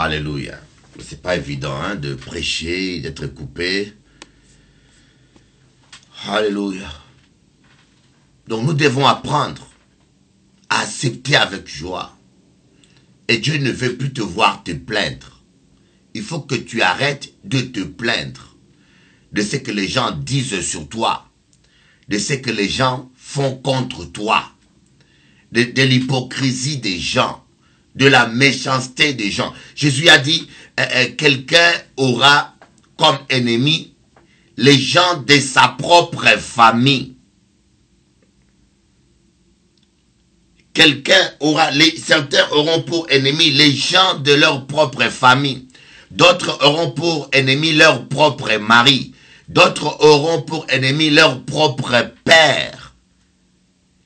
Alléluia. C'est pas évident hein, de prêcher, d'être coupé. Alléluia. Donc nous devons apprendre à accepter avec joie. Et Dieu ne veut plus te voir te plaindre. Il faut que tu arrêtes de te plaindre de ce que les gens disent sur toi, de ce que les gens font contre toi, de l'hypocrisie des gens, de la méchanceté des gens. Jésus a dit, quelqu'un aura comme ennemi les gens de sa propre famille. Certains auront pour ennemi les gens de leur propre famille. D'autres auront pour ennemi leur propre mari. D'autres auront pour ennemi leur propre père.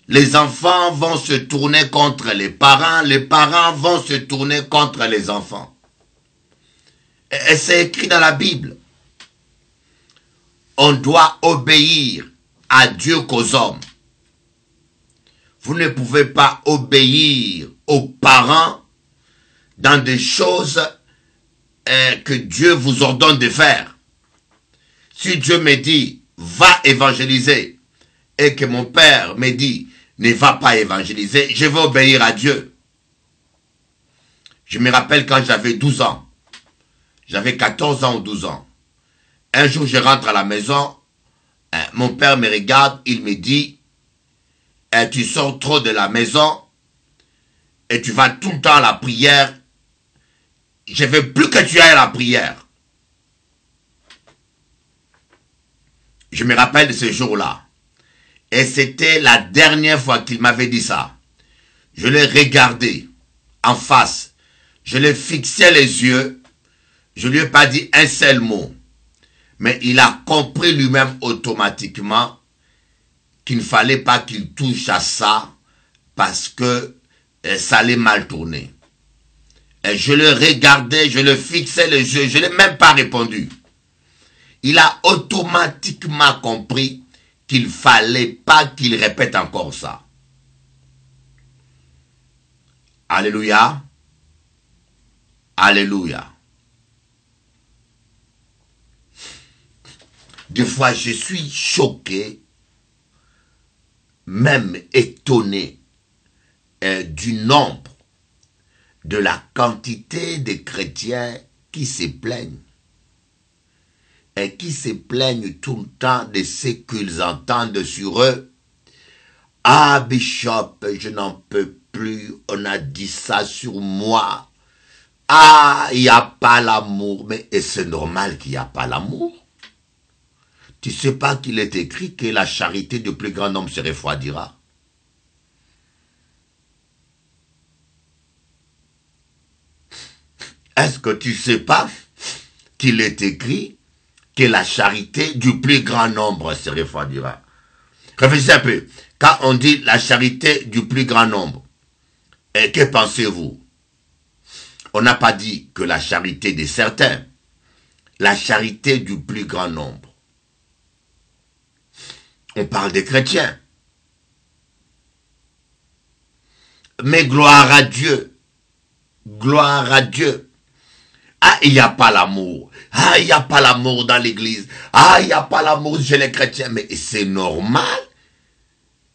Les enfants vont se tourner contre les parents vont se tourner contre les enfants. Et c'est écrit dans la Bible. On doit obéir à Dieu qu'aux hommes. Vous ne pouvez pas obéir aux parents dans des choses que Dieu vous ordonne de faire. Si Dieu me dit, va évangéliser, et que mon père me dit, ne va pas évangéliser, je vais obéir à Dieu. Je me rappelle quand j'avais 12 ans, j'avais 14 ans ou 12 ans. Un jour, je rentre à la maison, mon père me regarde, il me dit, tu sors trop de la maison et tu vas tout le temps à la prière. Je ne veux plus que tu ailles à la prière. Je me rappelle de ce jour-là. Et c'était la dernière fois qu'il m'avait dit ça. Je l'ai regardé en face. Je l'ai fixé les yeux. Je ne lui ai pas dit un seul mot. Mais il a compris lui-même automatiquement qu'il ne fallait pas qu'il touche à ça parce que ça allait mal tourner. Et je le regardais, je le fixais les yeux, je ne l'ai même pas répondu. Il a automatiquement compris qu'il ne fallait pas qu'il répète encore ça. Alléluia. Alléluia. Des fois, je suis choqué, même étonné du nombre, de la quantité de chrétiens qui se plaignent. Et qui se plaignent tout le temps de ce qu'ils entendent sur eux. Ah, Bishop, je n'en peux plus, on a dit ça sur moi. Ah, il n'y a pas l'amour. Mais c'est normal qu'il n'y a pas l'amour. Tu ne sais pas qu'il est écrit que la charité du plus grand nombre se refroidira. Est-ce que tu ne sais pas qu'il est écrit que la charité du plus grand nombre se refroidira? Réfléchissez un peu. Quand on dit la charité du plus grand nombre, que pensez-vous? On n'a pas dit que la charité de certains, la charité du plus grand nombre. On parle des chrétiens. Mais gloire à Dieu. Gloire à Dieu. Ah, il n'y a pas l'amour. Ah, il n'y a pas l'amour dans l'église. Ah, il n'y a pas l'amour chez les chrétiens. Mais c'est normal.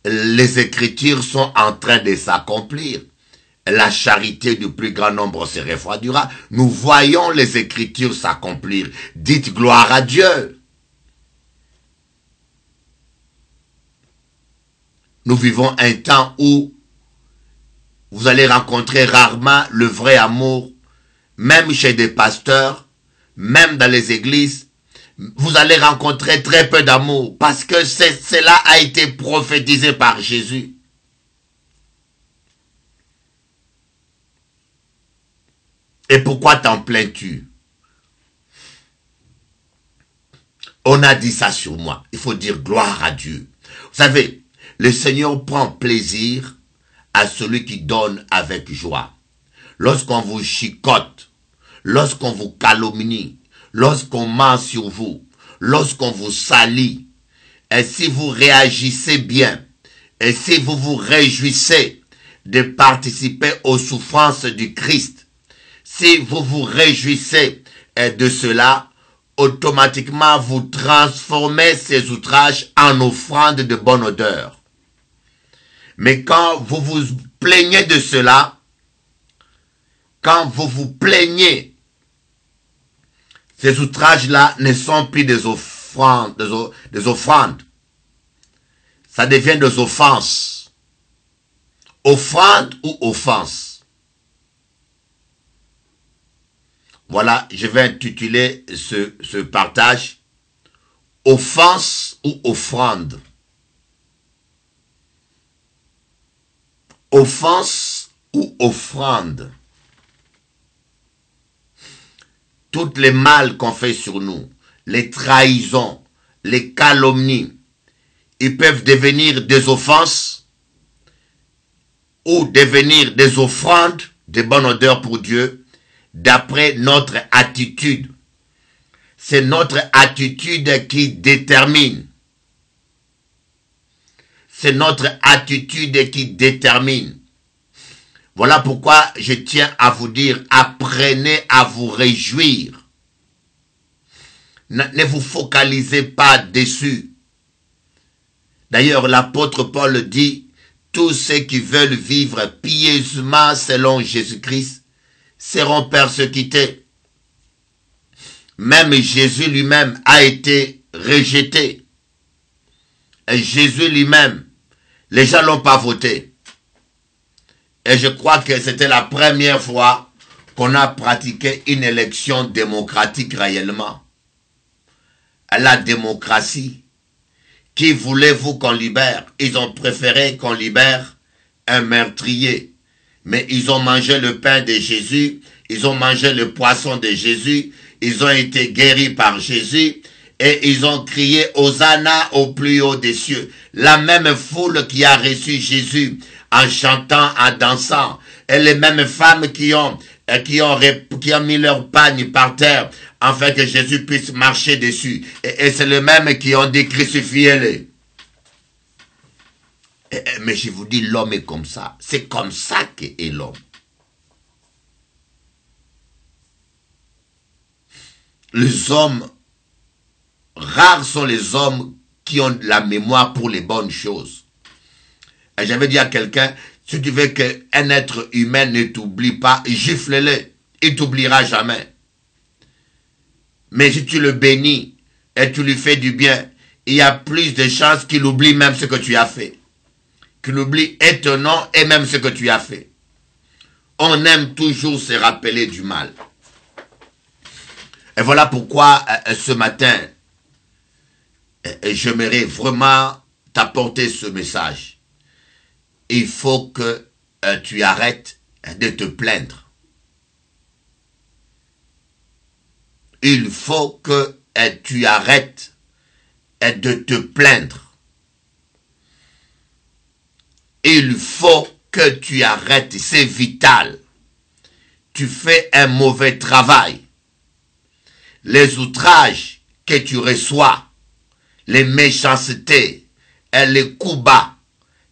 Les Écritures sont en train de s'accomplir. La charité du plus grand nombre se refroidira. Nous voyons les Écritures s'accomplir. Dites gloire à Dieu. Nous vivons un temps où vous allez rencontrer rarement le vrai amour, même chez des pasteurs, même dans les églises. Vous allez rencontrer très peu d'amour parce que cela a été prophétisé par Jésus. Et pourquoi t'en plains-tu? On a dit ça sur moi. Il faut dire gloire à Dieu. Vous savez, le Seigneur prend plaisir à celui qui donne avec joie. Lorsqu'on vous chicote, lorsqu'on vous calomnie, lorsqu'on ment sur vous, lorsqu'on vous salit, et si vous réagissez bien, et si vous vous réjouissez de participer aux souffrances du Christ, si vous vous réjouissez de cela, automatiquement vous transformez ces outrages en offrande de bonne odeur. Mais quand vous vous plaignez de cela, quand vous vous plaignez, ces outrages-là ne sont plus des offrandes, des offrandes. Ça devient des offenses. Offrande ou offense. Voilà, je vais intituler ce partage « Offense ou offrande ». Offense ou offrande. Toutes les mal qu'on fait sur nous, les trahisons, les calomnies, ils peuvent devenir des offenses ou devenir des offrandes de bonne odeur pour Dieu d'après notre attitude. C'est notre attitude qui détermine. C'est notre attitude qui détermine. Voilà pourquoi je tiens à vous dire, apprenez à vous réjouir. Ne vous focalisez pas dessus. D'ailleurs, l'apôtre Paul dit, tous ceux qui veulent vivre pieusement selon Jésus-Christ seront persécutés. Même Jésus lui-même a été rejeté. Et Jésus lui-même, les gens l'ont pas voté. Et je crois que c'était la première fois qu'on a pratiqué une élection démocratique réellement. La démocratie. Qui voulez-vous qu'on libère? Ils ont préféré qu'on libère un meurtrier. Mais ils ont mangé le pain de Jésus, ils ont mangé le poisson de Jésus, ils ont été guéris par Jésus et ils ont crié Hosanna au plus haut des cieux. La même foule qui a reçu Jésus en chantant, en dansant, et les mêmes femmes qui ont mis leur pagne par terre afin que Jésus puisse marcher dessus. Et c'est les mêmes qui ont dit crucifiez-les. Mais je vous dis, l'homme est comme ça. C'est comme ça qu'est l'homme. Les hommes, rares sont les hommes qui ont la mémoire pour les bonnes choses. Et j'avais dit à quelqu'un, si tu veux qu'un être humain ne t'oublie pas, gifle-le. Il t'oubliera jamais. Mais si tu le bénis et tu lui fais du bien, il y a plus de chances qu'il oublie même ce que tu as fait. Qu'il oublie et ton nom et même ce que tu as fait. On aime toujours se rappeler du mal. Et voilà pourquoi ce matin, j'aimerais vraiment t'apporter ce message. Il faut que tu arrêtes de te plaindre. Il faut que tu arrêtes de te plaindre. Il faut que tu arrêtes, c'est vital. Tu fais un mauvais travail. Les outrages que tu reçois, les méchancetés et les coups bas,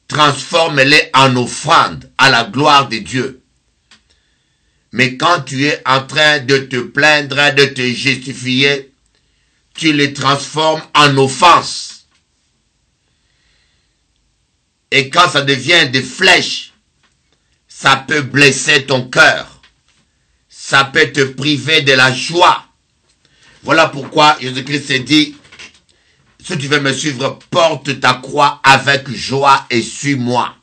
transforme-les en offrande à la gloire de Dieu. Mais quand tu es en train de te plaindre, de te justifier, tu les transformes en offense. Et quand ça devient des flèches, ça peut blesser ton cœur. Ça peut te priver de la joie. Voilà pourquoi Jésus-Christ s'est dit, si tu veux me suivre, porte ta croix avec joie et suis-moi.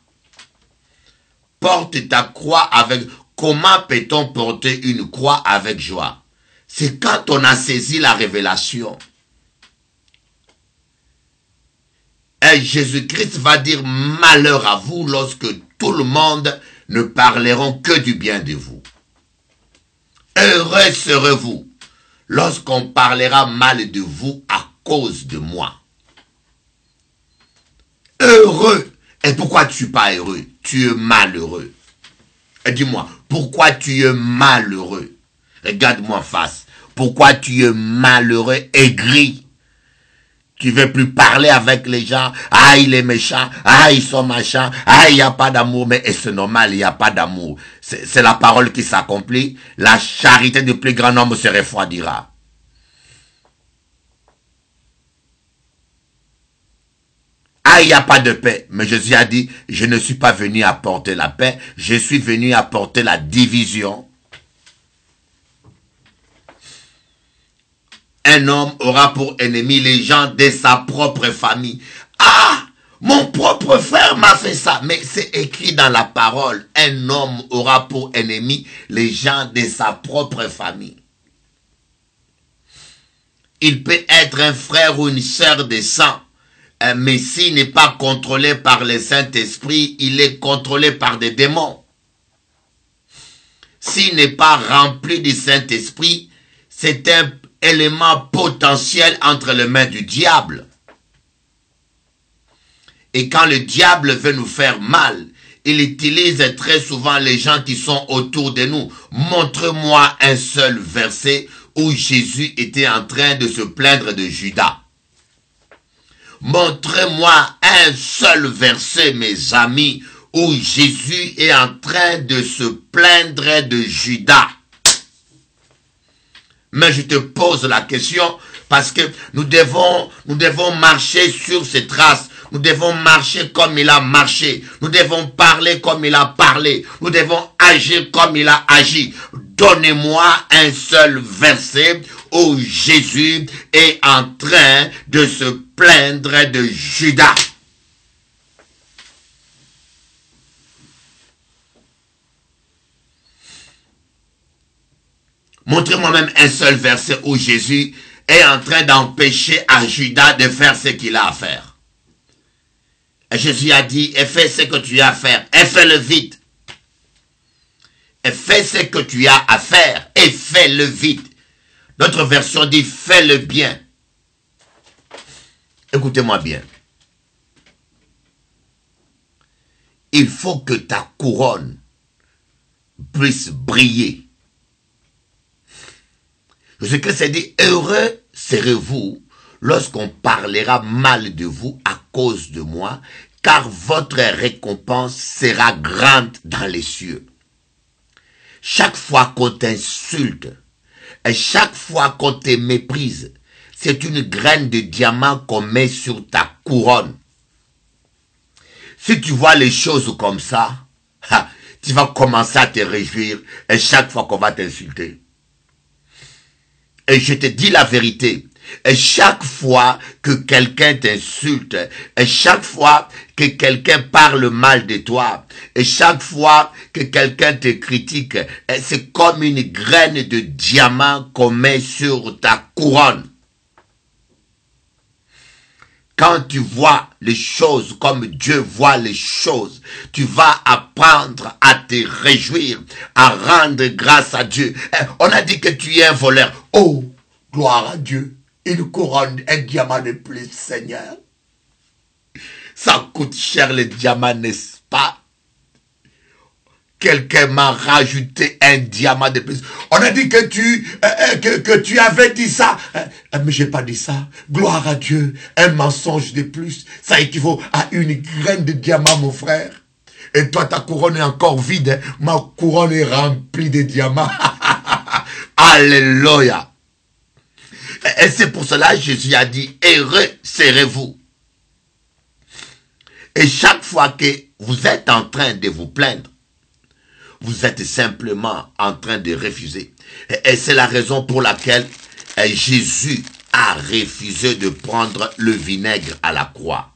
Porte ta croix avec... Comment peut-on porter une croix avec joie? C'est quand on a saisi la révélation. Et Jésus-Christ va dire malheur à vous lorsque tout le monde ne parleront que du bien de vous. Heureux serez-vous lorsqu'on parlera mal de vous à cause de moi. Heureux. Et pourquoi tu n'es pas heureux? Tu es malheureux. Et dis-moi, pourquoi tu es malheureux? Regarde-moi en face. Pourquoi tu es malheureux, aigri? Tu veux plus parler avec les gens. Ah, il est méchant. Ah, ils sont machins. Ah, il n'y a pas d'amour. Mais c'est normal, il n'y a pas d'amour. C'est la parole qui s'accomplit. La charité du plus grand nombre se refroidira. Ah, il n'y a pas de paix. Mais Jésus a dit, je ne suis pas venu apporter la paix. Je suis venu apporter la division. Un homme aura pour ennemi les gens de sa propre famille. Ah, mon propre frère m'a fait ça. Mais c'est écrit dans la parole. Un homme aura pour ennemi les gens de sa propre famille. Il peut être un frère ou une sœur de sang. Mais s'il n'est pas contrôlé par le Saint-Esprit, il est contrôlé par des démons. S'il n'est pas rempli du Saint-Esprit, c'est un élément potentiel entre les mains du diable. Et quand le diable veut nous faire mal, il utilise très souvent les gens qui sont autour de nous. Montre-moi un seul verset où Jésus était en train de se plaindre de Judas. Montrez-moi un seul verset, mes amis, où Jésus est en train de se plaindre de Judas. Mais je te pose la question parce que nous devons marcher sur ses traces. Nous devons marcher comme il a marché. Nous devons parler comme il a parlé. Nous devons agir comme il a agi. Donnez-moi un seul verset où Jésus est en train de se plaindre de Judas. Montrez-moi même un seul verset où Jésus est en train d'empêcher à Judas de faire ce qu'il a à faire. Et Jésus a dit, et fais ce que tu as à faire, et fais-le vite. Et fais ce que tu as à faire, et fais-le vite. Notre version dit, fais-le bien. Écoutez-moi bien. Il faut que ta couronne puisse briller. Jésus-Christ a dit, heureux serez-vous lorsqu'on parlera mal de vous à cause de moi, car votre récompense sera grande dans les cieux. Chaque fois qu'on t'insulte, et chaque fois qu'on te méprise, c'est une graine de diamant qu'on met sur ta couronne. Si tu vois les choses comme ça, tu vas commencer à te réjouir et chaque fois qu'on va t'insulter. Et je te dis la vérité, et chaque fois que quelqu'un t'insulte, et chaque fois que quelqu'un parle mal de toi, et chaque fois que quelqu'un te critique, c'est comme une graine de diamant qu'on met sur ta couronne. Quand tu vois les choses comme Dieu voit les choses, tu vas apprendre à te réjouir, à rendre grâce à Dieu. On a dit que tu es un voleur. Oh, gloire à Dieu. Une couronne, un diamant de plus, Seigneur. Ça coûte cher les diamants, n'est-ce pas? Quelqu'un m'a rajouté un diamant de plus. On a dit que tu avais dit ça. Mais j'ai pas dit ça. Gloire à Dieu. Un mensonge de plus. Ça équivaut à une graine de diamant, mon frère. Et toi, ta couronne est encore vide. Ma couronne est remplie de diamants. Alléluia. Et c'est pour cela que Jésus a dit, heureux serez-vous. Et chaque fois que vous êtes en train de vous plaindre, vous êtes simplement en train de refuser. Et c'est la raison pour laquelle Jésus a refusé de prendre le vinaigre à la croix.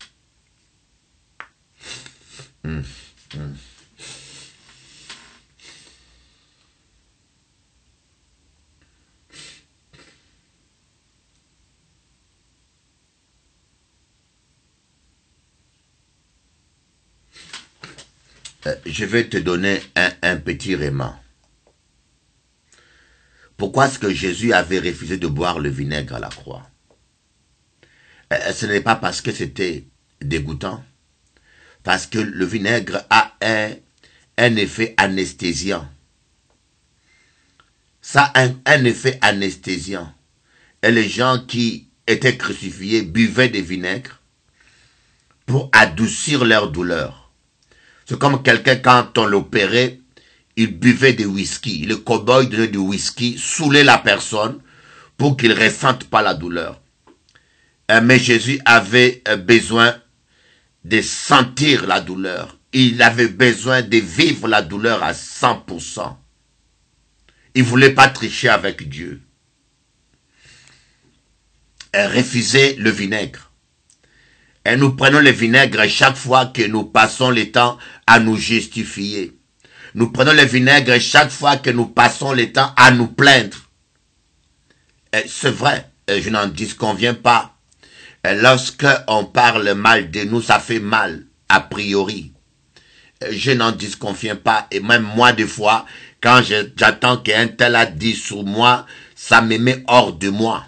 Je vais te donner un petit réman. Pourquoi est-ce que Jésus avait refusé de boire le vinaigre à la croix? Ce n'est pas parce que c'était dégoûtant. Parce que le vinaigre a un effet anesthésiant. Ça a un effet anesthésiant. Et les gens qui étaient crucifiés buvaient des vinaigres pour adoucir leur douleur. C'est comme quelqu'un, quand on l'opérait, il buvait du whisky. Le cow-boy donnait du whisky, saoulait la personne pour qu'il ne ressente pas la douleur. Mais Jésus avait besoin de sentir la douleur. Il avait besoin de vivre la douleur à 100%. Il ne voulait pas tricher avec Dieu. Refuser le vinaigre. Et nous prenons le vinaigre chaque fois que nous passons le temps à nous justifier. Nous prenons le vinaigre chaque fois que nous passons le temps à nous plaindre. C'est vrai, je n'en disconviens pas. Lorsque on parle mal de nous, ça fait mal, a priori. Je n'en disconviens pas. Et même moi, des fois, quand j'attends qu'un tel a dit sur moi, ça me met hors de moi.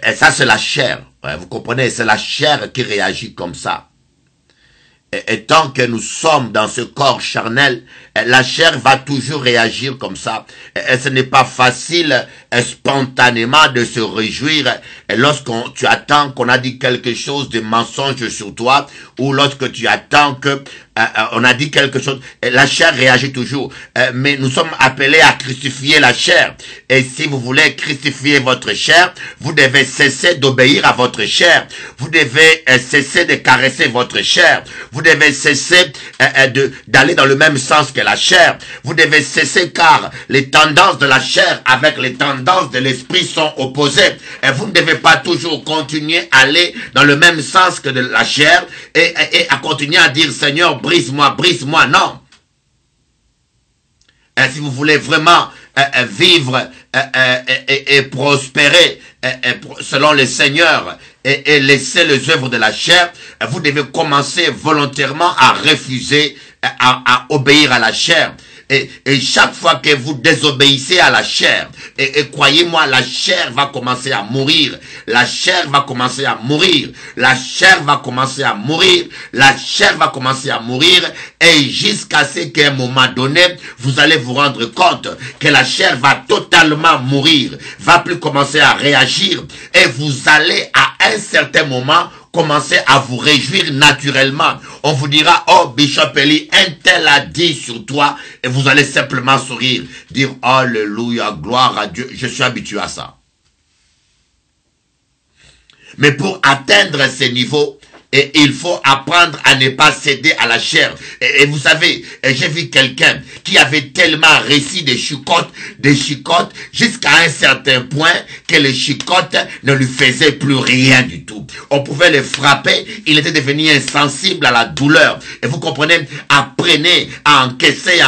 Et ça, c'est la chair. Vous comprenez? C'est la chair qui réagit comme ça. Et tant que nous sommes dans ce corps charnel, la chair va toujours réagir comme ça. Et ce n'est pas facile spontanément de se réjouir lorsqu'on tu attends qu'on a dit quelque chose de mensonge sur toi, ou lorsque tu attends que on a dit quelque chose. La chair réagit toujours. Mais nous sommes appelés à crucifier la chair. Et si vous voulez crucifier votre chair, vous devez cesser d'obéir à votre chair. Vous devez cesser de caresser votre chair. Vous devez cesser d'aller dans le même sens que la chair. Vous devez cesser, car les tendances de la chair avec les tendances de l'esprit sont opposées. Et vous ne devez pas toujours continuer à aller dans le même sens que de la chair et à continuer à dire, Seigneur, brise-moi, brise-moi. Non. Et si vous voulez vraiment vivre et prospérer selon le Seigneur et laisser les œuvres de la chair, vous devez commencer volontairement à refuser, à obéir à la chair. Et chaque fois que vous désobéissez à la chair, et croyez-moi, la chair va commencer à mourir. La chair va commencer à mourir. La chair va commencer à mourir. La chair va commencer à mourir. Et jusqu'à ce qu'à un moment donné, vous allez vous rendre compte que la chair va totalement mourir. Va plus commencer à réagir. Et vous allez à un certain moment commencez à vous réjouir naturellement. On vous dira, oh Bishop Eli, un tel a dit sur toi, et vous allez simplement sourire, dire, alléluia, gloire à Dieu. Je suis habitué à ça. Mais pour atteindre ces niveaux, et il faut apprendre à ne pas céder à la chair. Et vous savez, j'ai vu quelqu'un qui avait tellement réussi des chicottes, jusqu'à un certain point que les chicottes ne lui faisaient plus rien du tout. On pouvait le frapper, il était devenu insensible à la douleur. Et vous comprenez, apprenez à encaisser,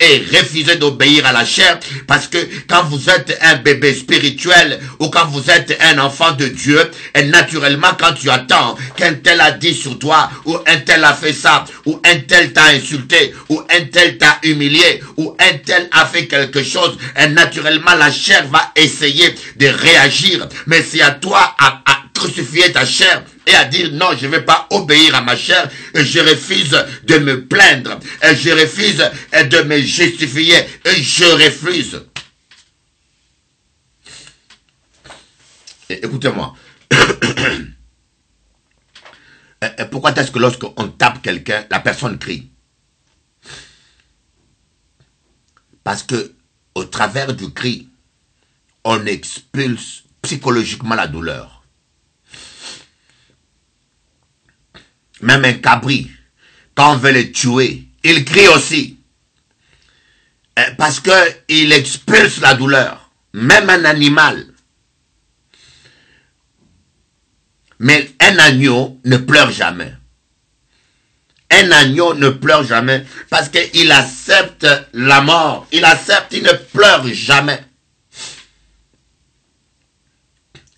et refuser d'obéir à la chair. Parce que quand vous êtes un bébé spirituel, ou quand vous êtes un enfant de Dieu, et naturellement, quand tu attends qu'un tel a dit sur toi, ou un tel a fait ça, ou un tel t'a insulté, ou un tel t'a humilié, ou un tel a fait quelque chose, et naturellement la chair va essayer de réagir. Mais c'est à toi à crucifier ta chair et à dire non, je ne vais pas obéir à ma chair, et je refuse de me plaindre, et je refuse de me justifier, et je refuse. Écoutez-moi. Pourquoi est-ce que lorsqu'on tape quelqu'un, la personne crie? Parce que au travers du cri, on expulse psychologiquement la douleur. Même un cabri, quand on veut le tuer, il crie aussi. Parce qu'il expulse la douleur. Même un animal. Mais un agneau ne pleure jamais. Un agneau ne pleure jamais parce qu'il accepte la mort. Il accepte, il ne pleure jamais.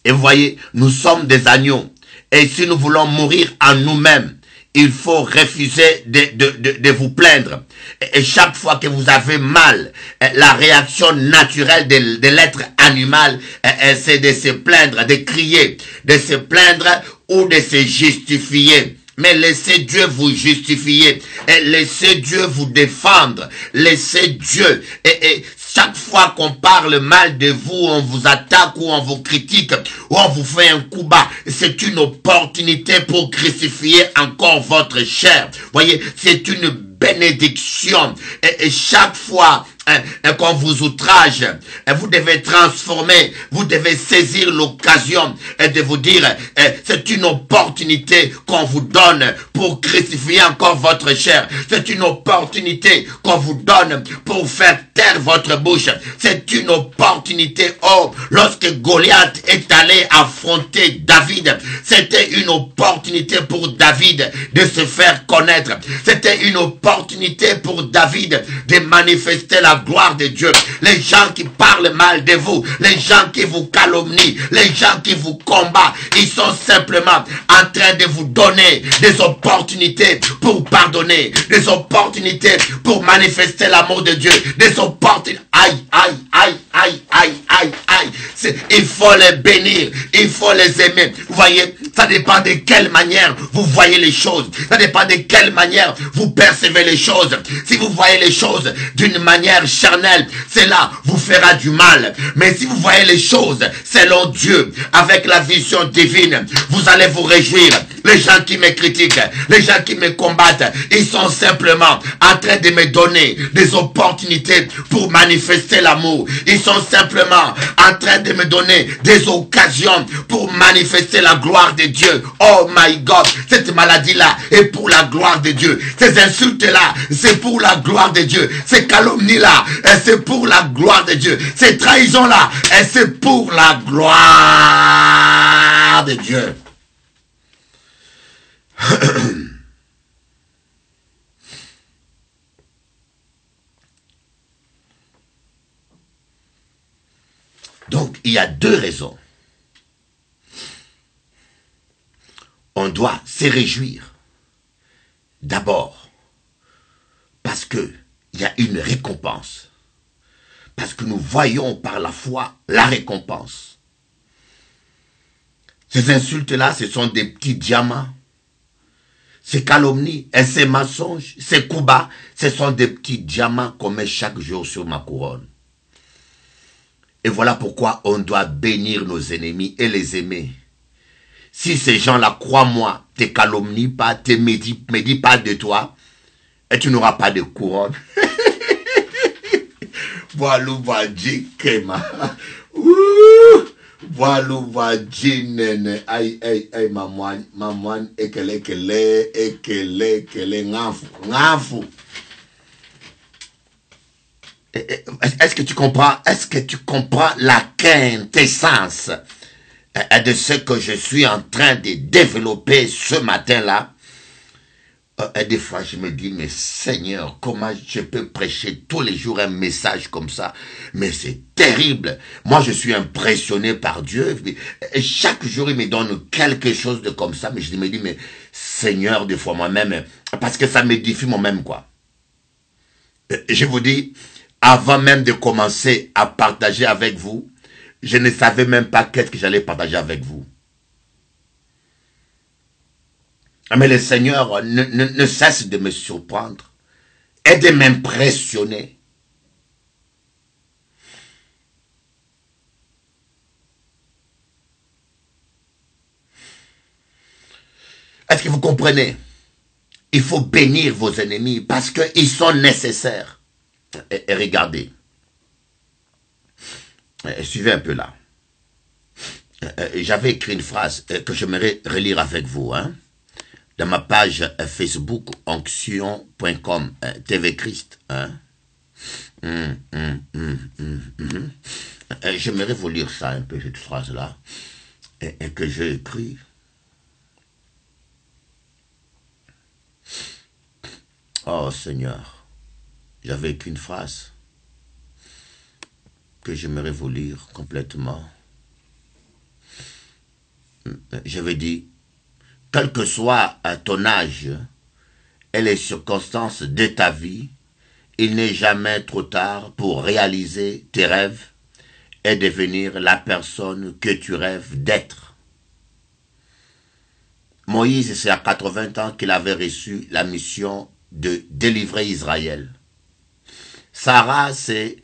Et vous voyez, nous sommes des agneaux. Et si nous voulons mourir en nous-mêmes, il faut refuser de vous plaindre. Et chaque fois que vous avez mal, la réaction naturelle de l'être animal, c'est de se plaindre, de crier, de se plaindre ou de se justifier. Mais laissez Dieu vous justifier. Et laissez Dieu vous défendre. Laissez Dieu. Et chaque fois qu'on parle mal de vous, on vous attaque ou on vous critique ou on vous fait un coup bas, c'est une opportunité pour crucifier encore votre chair. Voyez, c'est une bénédiction. Et chaque fois qu'on vous outrage, vous devez transformer, vous devez saisir l'occasion de vous dire, c'est une opportunité qu'on vous donne pour crucifier encore votre chair. C'est une opportunité qu'on vous donne pour faire taire votre bouche. C'est une opportunité. Oh, lorsque Goliath est allé affronter David, c'était une opportunité pour David de se faire connaître. C'était une opportunité pour David de manifester la gloire de Dieu. Les gens qui parlent mal de vous, les gens qui vous calomnient, les gens qui vous combattent, ils sont simplement en train de vous donner des opportunités pour pardonner, des opportunités pour manifester l'amour de Dieu, des opportunités. Aïe, aïe, aïe, aïe, aïe, aïe, aïe. Il faut les bénir, il faut les aimer. Vous voyez, ça dépend de quelle manière vous voyez les choses. Ça dépend de quelle manière vous percevez les choses. Si vous voyez les choses d'une manière charnelle, cela vous fera du mal. Mais si vous voyez les choses selon Dieu, avec la vision divine, vous allez vous réjouir. Les gens qui me critiquent, les gens qui me combattent, ils sont simplement en train de me donner des opportunités pour manifester l'amour. Ils sont simplement en train de me donner des occasions pour manifester la gloire de Dieu. Oh my God, cette maladie-là est pour la gloire de Dieu. Ces insultes-là, c'est pour la gloire de Dieu. Ces calomnies-là, c'est pour la gloire de Dieu. Ces trahisons-là, c'est pour la gloire de Dieu. Donc, il y a deux raisons. On doit se réjouir. D'abord, parce que il y a une récompense. Parce que nous voyons par la foi la récompense. Ces insultes-là, ce sont des petits diamants. Ces calomnies et ces mensonges, ces coups bas, ce sont des petits diamants qu'on met chaque jour sur ma couronne. Et voilà pourquoi on doit bénir nos ennemis et les aimer. Si ces gens-là, crois-moi, te calomnient pas, te médisent pas de toi, et tu n'auras pas de couronne. Voilà, voilà, aïe, aïe, aïe, maman, ekele, ngafou. Est-ce que tu comprends? Est-ce que tu comprends la quintessence de ce que je suis en train de développer ce matin-là? Et des fois, je me dis, mais Seigneur, comment je peux prêcher tous les jours un message comme ça? Mais c'est terrible. Moi, je suis impressionné par Dieu. Et chaque jour, il me donne quelque chose de comme ça. Mais je me dis, mais Seigneur, des fois moi-même, parce que ça m'édifie moi-même, quoi. Je vous dis, avant même de commencer à partager avec vous, je ne savais même pas qu'est-ce que j'allais partager avec vous. Mais le Seigneur ne cesse de me surprendre et de m'impressionner. Est-ce que vous comprenez? Il faut bénir vos ennemis parce qu'ils sont nécessaires. Et regardez. Suivez un peu là. J'avais écrit une phrase que j'aimerais relire avec vous, hein. Dans ma page Facebook, onction.com, TV Christ. Hein? J'aimerais vous lire ça un peu, cette phrase-là, et que j'ai écrit. Oh Seigneur, j'avais écrit une phrase que j'aimerais vous lire complètement. J'avais dit, quel que soit ton âge et les circonstances de ta vie, il n'est jamais trop tard pour réaliser tes rêves et devenir la personne que tu rêves d'être. Moïse, c'est à 80 ans qu'il avait reçu la mission de délivrer Israël. Sarah, c'est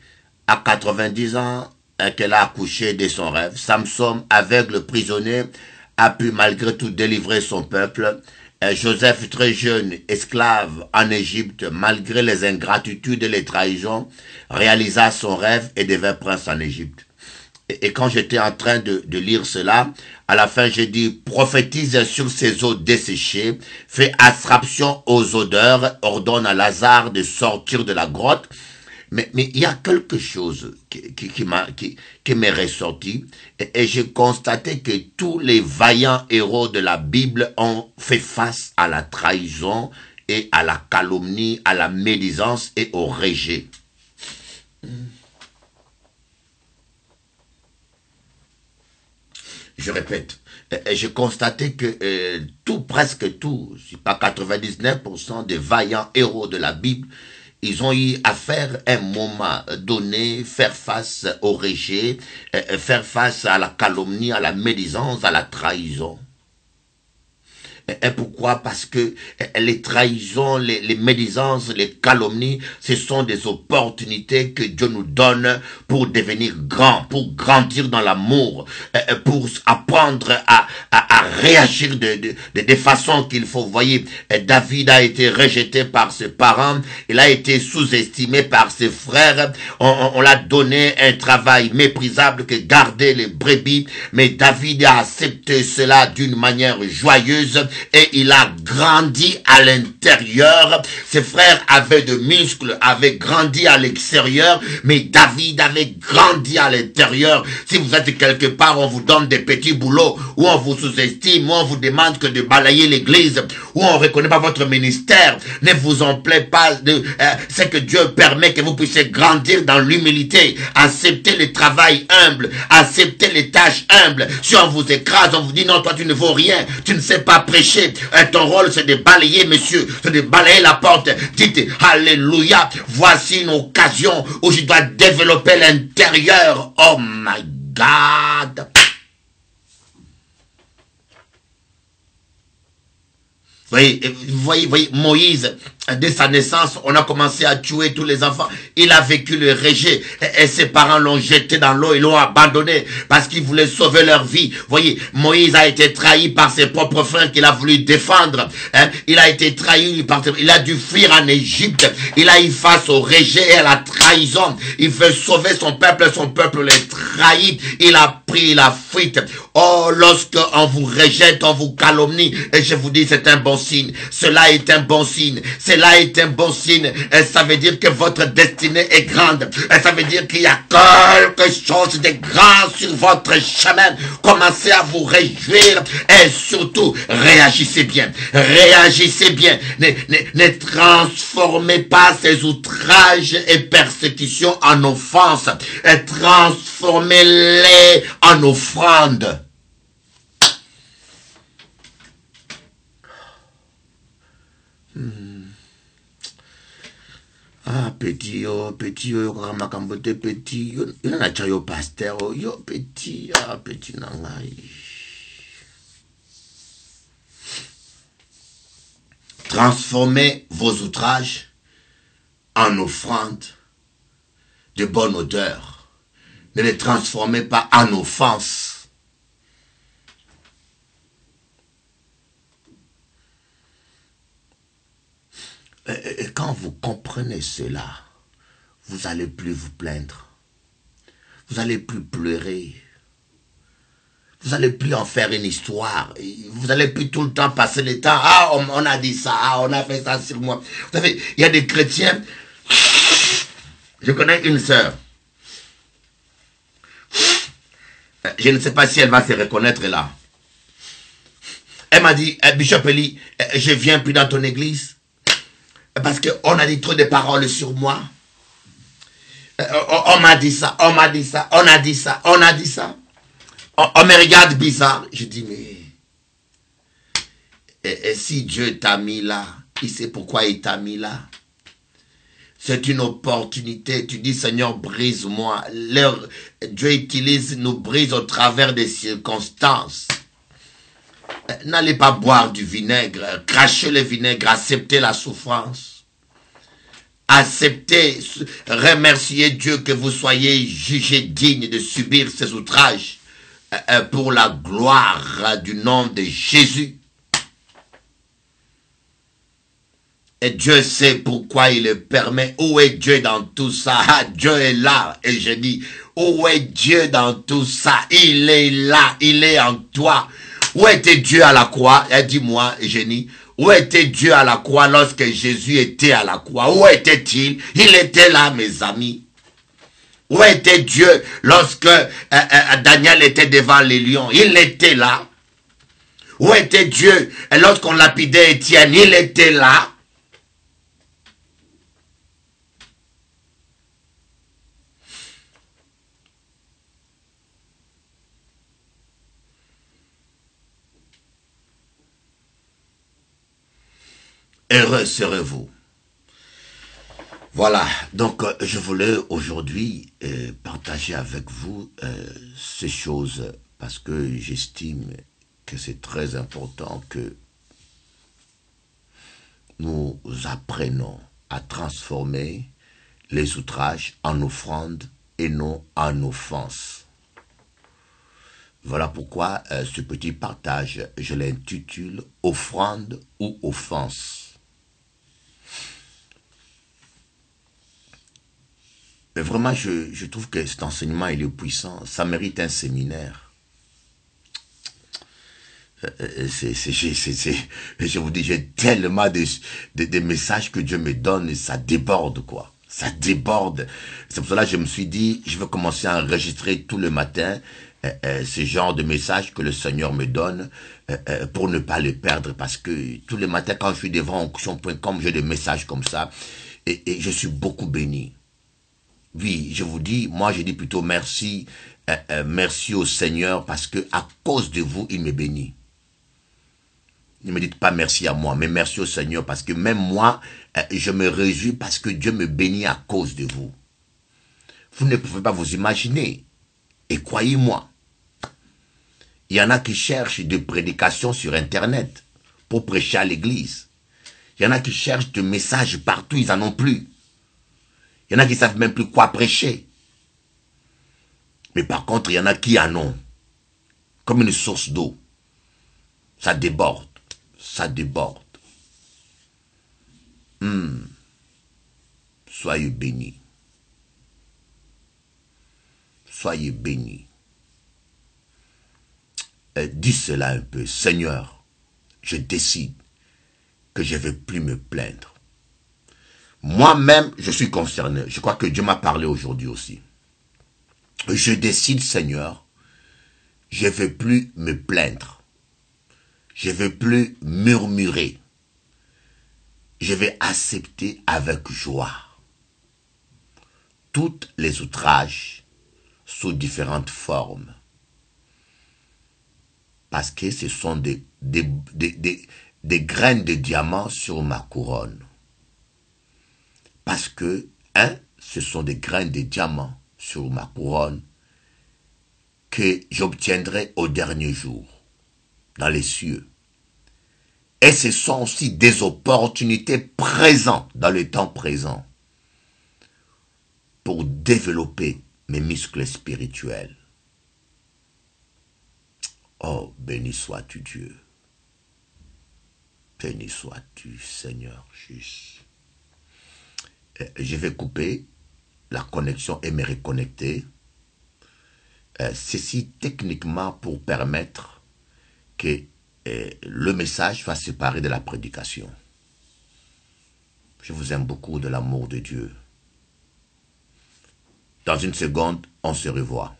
à 90 ans qu'elle a accouché de son rêve. Samson, aveugle, prisonnier, a pu malgré tout délivrer son peuple. Joseph, très jeune, esclave en Égypte, malgré les ingratitudes et les trahisons, réalisa son rêve et devint prince en Égypte. Et quand j'étais en train de lire cela, à la fin j'ai dit, prophétise sur ces eaux desséchées, fais abstraction aux odeurs, ordonne à Lazare de sortir de la grotte. Mais il y a quelque chose qui m'est ressorti et j'ai constaté que tous les vaillants héros de la Bible ont fait face à la trahison et à la calomnie, à la médisance et au rejet. Je répète, j'ai constaté que presque tout, si pas 99% des vaillants héros de la Bible, ils ont eu à faire un moment donné, faire face au rejet, faire face à la calomnie, à la médisance, à la trahison. Et pourquoi? Parce que les trahisons, les médisances, les calomnies, ce sont des opportunités que Dieu nous donne pour devenir grand, pour grandir dans l'amour, pour apprendre à réagir de façon qu'il faut. Vous voyez, David a été rejeté par ses parents, il a été sous-estimé par ses frères, on l'a donné un travail méprisable que garder les brebis, mais David a accepté cela d'une manière joyeuse, et il a grandi à l'intérieur. Ses frères avaient de muscles, avaient grandi à l'extérieur, mais David avait grandi à l'intérieur. Si vous êtes quelque part, on vous donne des petits boulots, ou on vous sous-estime, ou on vous demande que de balayer l'église, ou on ne reconnaît pas votre ministère, ne vous en plaît pas, c'est que Dieu permet que vous puissiez grandir dans l'humilité, accepter le travail humble, accepter les tâches humbles. Si on vous écrase, on vous dit non, toi tu ne vaux rien, tu ne sais pas prêcher. Ton rôle c'est de balayer, monsieur, c'est de balayer la porte. Dites alléluia, voici une occasion où je dois développer l'intérieur. Oh my God. Vous voyez, Moïse, dès sa naissance, on a commencé à tuer tous les enfants. Il a vécu le rejet et ses parents l'ont jeté dans l'eau, ils l'ont abandonné parce qu'ils voulaient sauver leur vie. Vous voyez, Moïse a été trahi par ses propres frères qu'il a voulu défendre. Il a été trahi, il a dû fuir en Égypte. Il a eu face au rejet et à la trahison. Il veut sauver son peuple les trahit. Il a pris la fuite. Oh, lorsque on vous rejette, on vous calomnie, et je vous dis, c'est un bon signe. Cela est un bon signe. Cela est un bon signe. Et ça veut dire que votre destinée est grande. Et ça veut dire qu'il y a quelque chose de grand sur votre chemin. Commencez à vous réjouir. Et surtout, réagissez bien. Réagissez bien. Ne transformez pas ces outrages et persécutions en offense. Et transformez-les en offrande. Ah, petit, ramakambote, petit, yo na chayo pasteur, yo petit, petit nangai. Transformez vos outrages en offrande de bonne odeur. Ne les transformez pas en offense. Et quand vous comprenez cela, vous n'allez plus vous plaindre. Vous n'allez plus pleurer. Vous n'allez plus en faire une histoire. Vous n'allez plus tout le temps passer le temps. Ah, on a dit ça. Ah, on a fait ça sur moi. Vous savez, il y a des chrétiens. Je connais une sœur. Je ne sais pas si elle va se reconnaître là. Elle m'a dit, Bishop Eli, je viens plus dans ton église. Parce qu'on a dit trop de paroles sur moi. On m'a dit ça, on m'a dit ça, on a dit ça, on a dit ça. On me regarde bizarre. Je dis, mais... Et si Dieu t'a mis là, il sait pourquoi il t'a mis là. C'est une opportunité. Tu dis, Seigneur, brise-moi. Dieu nous brise au travers des circonstances. N'allez pas boire du vinaigre, crachez le vinaigre, acceptez la souffrance. acceptez, remerciez Dieu que vous soyez jugés dignes de subir ces outrages pour la gloire du nom de Jésus. Et Dieu sait pourquoi il le permet. Où est Dieu dans tout ça? Ah, Dieu est là. Et je dis, où est Dieu dans tout ça? Il est là, il est en toi. Où était Dieu à la croix? Dis-moi, Génie. Où était Dieu à la croix lorsque Jésus était à la croix? Où était-il? Il était là, mes amis. Où était Dieu lorsque Daniel était devant les lions? Il était là. Où était Dieu lorsqu'on lapidait Étienne? Il était là. Heureux serez-vous. Voilà, donc je voulais aujourd'hui partager avec vous ces choses parce que j'estime que c'est très important que nous apprenons à transformer les outrages en offrandes et non en offenses. Voilà pourquoi ce petit partage, je l'intitule « Offrande ou offense ». Mais vraiment, je trouve que cet enseignement, il est puissant. Ça mérite un séminaire. Je vous dis, j'ai tellement de messages que Dieu me donne et ça déborde, quoi. Ça déborde. C'est pour cela que je me suis dit, je vais commencer à enregistrer tout le matin ce genre de messages que le Seigneur me donne pour ne pas les perdre. Parce que tous les matins, quand je suis devant onction.com, j'ai des messages comme ça. Et je suis beaucoup béni. Oui, je vous dis, moi je dis plutôt merci, merci au Seigneur parce que à cause de vous, il me bénit. Ne me dites pas merci à moi, mais merci au Seigneur parce que même moi, je me réjouis parce que Dieu me bénit à cause de vous. Vous ne pouvez pas vous imaginer. Et croyez-moi, il y en a qui cherchent des prédications sur Internet pour prêcher à l'église. Il y en a qui cherchent des messages partout, ils n'en ont plus. Il y en a qui ne savent même plus quoi prêcher. Mais par contre, il y en a qui en ont. Comme une source d'eau. Ça déborde. Ça déborde. Soyez bénis. Soyez bénis. Dis cela un peu. Seigneur, je décide que je ne vais plus me plaindre. Moi-même, je suis concerné. Je crois que Dieu m'a parlé aujourd'hui aussi. Je décide, Seigneur, je ne vais plus me plaindre. Je ne vais plus murmurer. Je vais accepter avec joie toutes les outrages sous différentes formes. Parce que ce sont des graines de diamant sur ma couronne. Parce que, ce sont des graines de diamant sur ma couronne que j'obtiendrai au dernier jour, dans les cieux. Et ce sont aussi des opportunités présentes, dans le temps présent, pour développer mes muscles spirituels. Oh, béni sois-tu Dieu. Béni sois-tu Seigneur juste. Je vais couper la connexion et me reconnecter. Ceci techniquement pour permettre que le message va se séparer de la prédication. Je vous aime beaucoup de l'amour de Dieu. Dans une seconde, on se revoit.